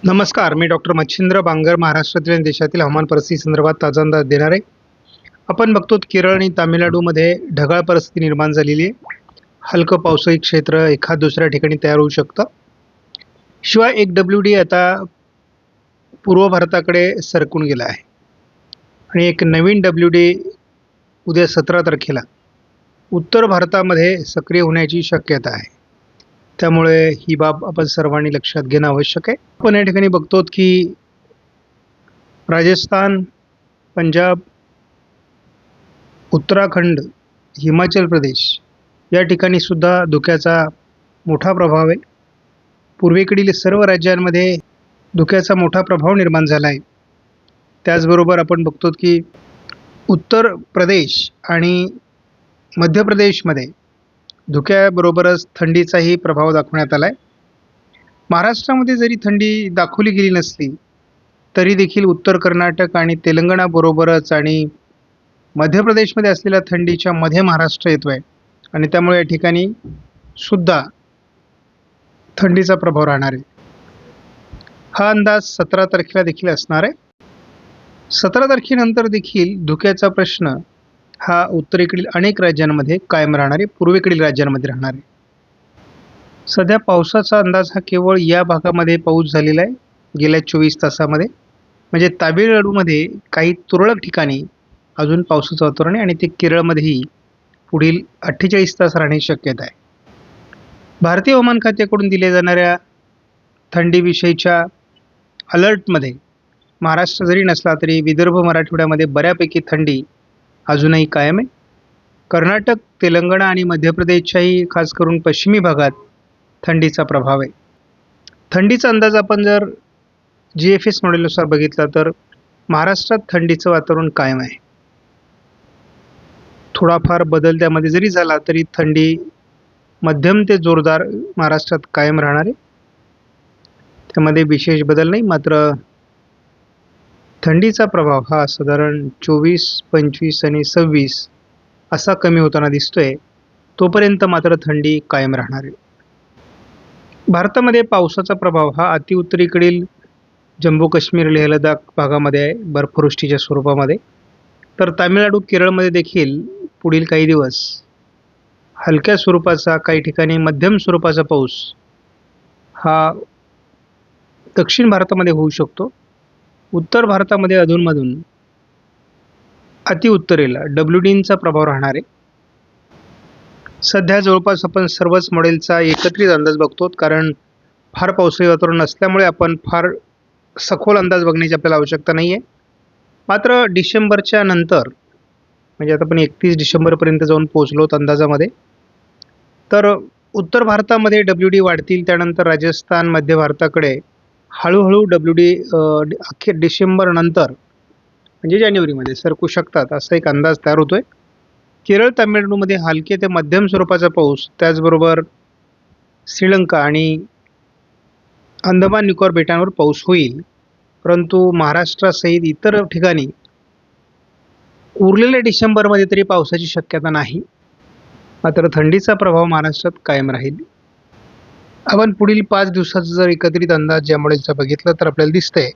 नमस्कार, मी डॉक्टर मच्छिंद्र बांगर महाराष्ट्रातील आणि देशातील हवामान परिस्थिती संदर्भात ताजा अंदाज देणार आहे. आपण बघतो केरळ आणि तामिळनाडूमध्ये ढगाळ परिस्थिती निर्माण झालेली आहे. हलकं पावसाळी क्षेत्र एखाद दुसऱ्या ठिकाणी तयार होऊ शकतं. शिवाय एक WD आता पूर्व भारताकडे सरकून गेला आहे आणि एक नवीन WD उद्या 17 तारखेला उत्तर भारतामध्ये सक्रिय होण्याची शक्यता आहे. त्यामुळे ही बाब आपण सर्वांनी लक्षात घेणं आवश्यक आहे. आपण या ठिकाणी बघतो की राजस्थान, पंजाब, उत्तराखंड, हिमाचल प्रदेश या ठिकाणी सुद्धा धुक्याचा मोठा प्रभाव आहे. पूर्वेकडील सर्व राज्यांमध्ये धुक्याचा मोठा प्रभाव निर्माण झाला आहे. त्याचबरोबर आपण बघतो की उत्तर प्रदेश आणि मध्य प्रदेशमध्ये धुक्याबरोबरच थंडीचाही प्रभाव दाखवण्यात आला आहे. महाराष्ट्रामध्ये जरी थंडी दाखवली गेली नसली तरी देखील उत्तर कर्नाटक आणि तेलंगणाबरोबरच आणि मध्य प्रदेशमध्ये असलेल्या थंडीच्या मध्ये महाराष्ट्र येतो आहे आणि त्यामुळे या ठिकाणी सुद्धा थंडीचा प्रभाव राहणार आहे. हा अंदाज 17 तारखेला देखील असणार आहे. 17 तारखेनंतर देखील धुक्याचा प्रश्न हा उत्तरेकडील अनेक राज्यांमध्ये कायम राहणार आहे, पूर्वेकडील राज्यांमध्ये राहणार आहे. सध्या पावसाचा अंदाज हा केवळ या भागामध्ये पाऊस झालेला आहे गेल्या 24 तासामध्ये. म्हणजे तामिळनाडूमध्ये काही तुरळक ठिकाणी अजून पावसाचं वातावरण आहे आणि ते केरळमध्येही पुढील 48 तास राहण्याची शक्यता आहे. भारतीय हवामान खात्याकडून दिल्या जाणाऱ्या थंडीविषयीच्या अलर्टमध्ये महाराष्ट्र जरी नसला तरी विदर्भ मराठवाड्यामध्ये बऱ्यापैकी थंडी अजूनही कायम आहे. कर्नाटक, तेलंगणा आणि मध्य प्रदेशच्याही खास करून पश्चिमी भागात थंडीचा प्रभाव आहे. थंडीचा अंदाज आपण जर GFS मॉडेलनुसार बघितला तर महाराष्ट्रात थंडीचं वातावरण कायम आहे. थोडाफार बदल त्यामध्ये जरी झाला तरी थंडी मध्यम ते जोरदार महाराष्ट्रात कायम राहणार आहे. त्यामध्ये विशेष बदल नाही. मात्र थंडीचा प्रभाव हा साधारण 24, 25 आणि 26 असा कमी होताना दिसतोय. तोपर्यंत मात्र थंडी कायम राहणार आहे. भारतामध्ये पावसाचा प्रभाव हा अतिउत्तरेकडील जम्मू काश्मीर, लेह लडाख भागामध्ये आहे बर्फवृष्टीच्या स्वरूपामध्ये. तर तामिळनाडू, केरळमध्ये देखील पुढील काही दिवस हलक्या स्वरूपाचा, काही ठिकाणी मध्यम स्वरूपाचा पाऊस हा दक्षिण भारतामध्ये होऊ शकतो. उत्तर भारतामध्ये अधूनमधून अतिउत्तरेला WDचा प्रभाव राहणार आहे. सध्या जवळपास आपण सर्वच मॉडेलचा एकत्रित अंदाज बघतो, कारण फार पावसाळी वातावरण नसल्यामुळे आपण फार सखोल अंदाज बघण्याची आपल्याला आवश्यकता नाही आहे. मात्र डिसेंबरच्या नंतर म्हणजे आता आपण 31 डिसेंबरपर्यंत जाऊन पोहोचलो अंदाजामध्ये, तर उत्तर भारतामध्ये WD वाढतील. त्यानंतर राजस्थान, मध्य भारताकडे हळूहळू WD अखेर डिसेंबर नंतर म्हणजे जानेवारीमध्ये सरकू शकतात असा एक अंदाज तयार होतोय. केरळ, तामिळनाडूमध्ये हलके ते मध्यम स्वरूपाचा पाऊस, त्याचबरोबर श्रीलंका आणि अंदमान निकोबार बेटांवर पाऊस होईल. परंतु महाराष्ट्रासहित इतर ठिकाणी उरलेल्या डिसेंबरमध्ये तरी पावसाची शक्यता नाही. मात्र थंडीचा प्रभाव महाराष्ट्रात कायम राहील. आपण पुढील 5 दिवसाचा जर एकत्रित अंदाज या मॉडेलचा बघितला तर आपल्याला दिसतंय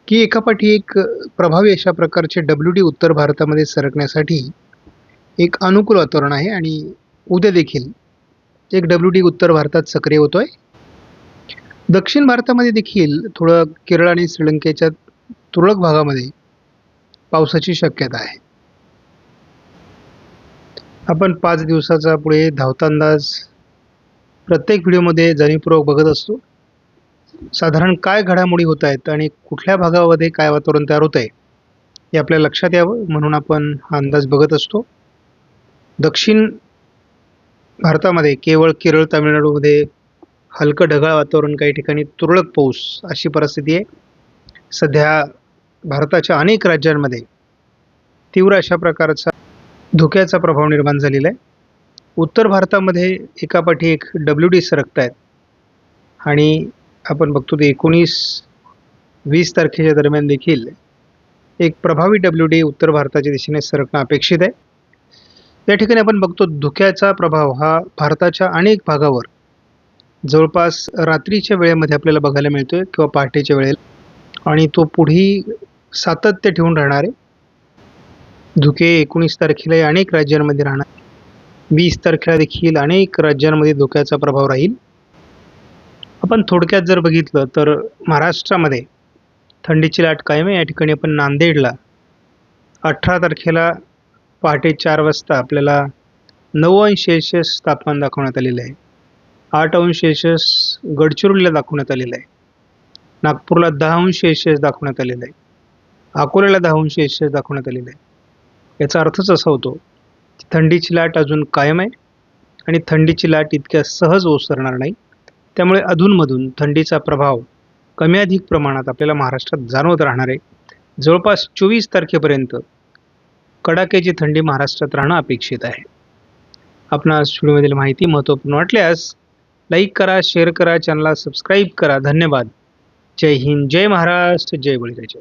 की एकापाठी एक प्रभावी अशा प्रकारचे WD उत्तर भारतामध्ये सरकण्यासाठी एक अनुकूल वातावरण आहे आणि उद्या देखील एक WD उत्तर भारतात सक्रिय होतोय. दक्षिण भारतामध्ये देखील थोडं केरळ आणि श्रीलंकेच्या तुरळक भागामध्ये पावसाची शक्यता आहे. आपण 5 दिवसाचा पुढे धावता अंदाज प्रत्येक व्हिडिओमध्ये जाणीवपूर्वक बघत असतो. साधारण काय घडामोडी होत आहेत आणि कुठल्या भागामध्ये काय वातावरण तयार होत आहे हे आपल्या लक्षात यावं म्हणून आपण हा अंदाज बघत असतो. दक्षिण भारतामध्ये केवळ केरळ, तामिळनाडूमध्ये हलकं ढगाळ वातावरण, काही ठिकाणी तुरळक पाऊस अशी परिस्थिती आहे. सध्या भारताच्या अनेक राज्यांमध्ये तीव्र अशा प्रकारचा धुक्याचा प्रभाव निर्माण झालेला आहे. उत्तर भारतामध्ये एकापाठी एक WD सरकत आहेत आणि आपण बघतो ते 19-20 तारखेच्या दरम्यान देखील एक प्रभावी WD उत्तर भारताच्या दिशेने सरकणं अपेक्षित आहे. या ठिकाणी आपण बघतो धुक्याचा प्रभाव हा भारताच्या अनेक भागावर जवळपास रात्रीच्या वेळेमध्ये आपल्याला बघायला मिळतोय किंवा पहाटेच्या वेळेला, आणि तो पुढेही सातत्य ठेवून राहणार आहे. धुके 19 तारखेला अनेक राज्यांमध्ये राहणार. 20 तारखेला देखील अनेक राज्यांमध्ये धुक्याचा प्रभाव राहील. आपण थोडक्यात जर बघितलं तर महाराष्ट्रामध्ये थंडीची लाट कायम आहे. या ठिकाणी आपण नांदेडला 18 तारखेला पहाटे 4 वाजता आपल्याला 9° तापमान दाखवण्यात आलेलं आहे. 8° गडचिरोलीला दाखवण्यात आलेलं आहे. नागपूरला 10° दाखवण्यात आलेलं आहे. अकोल्याला 10° दाखवण्यात आलेलं आहे. याचा अर्थच असा होतो की थंडीची लाट अजून कायम आहे आणि थंडीची लाट इतक्या सहज ओसरणार नाही. त्यामुळे अधूनमधून थंडीचा प्रभाव कमी अधिक प्रमाणात आपल्याला महाराष्ट्रात जाणवत राहणार आहे. जवळपास 24 तारखेपर्यंत कडाक्याची थंडी महाराष्ट्रात राहणं अपेक्षित आहे. आपणास व्हिडिओमधील माहिती महत्त्वपूर्ण वाटल्यास लाईक करा, शेअर करा, चॅनलला सबस्क्राईब करा. धन्यवाद. जय हिंद, जय महाराष्ट्र, जय बळीराजा.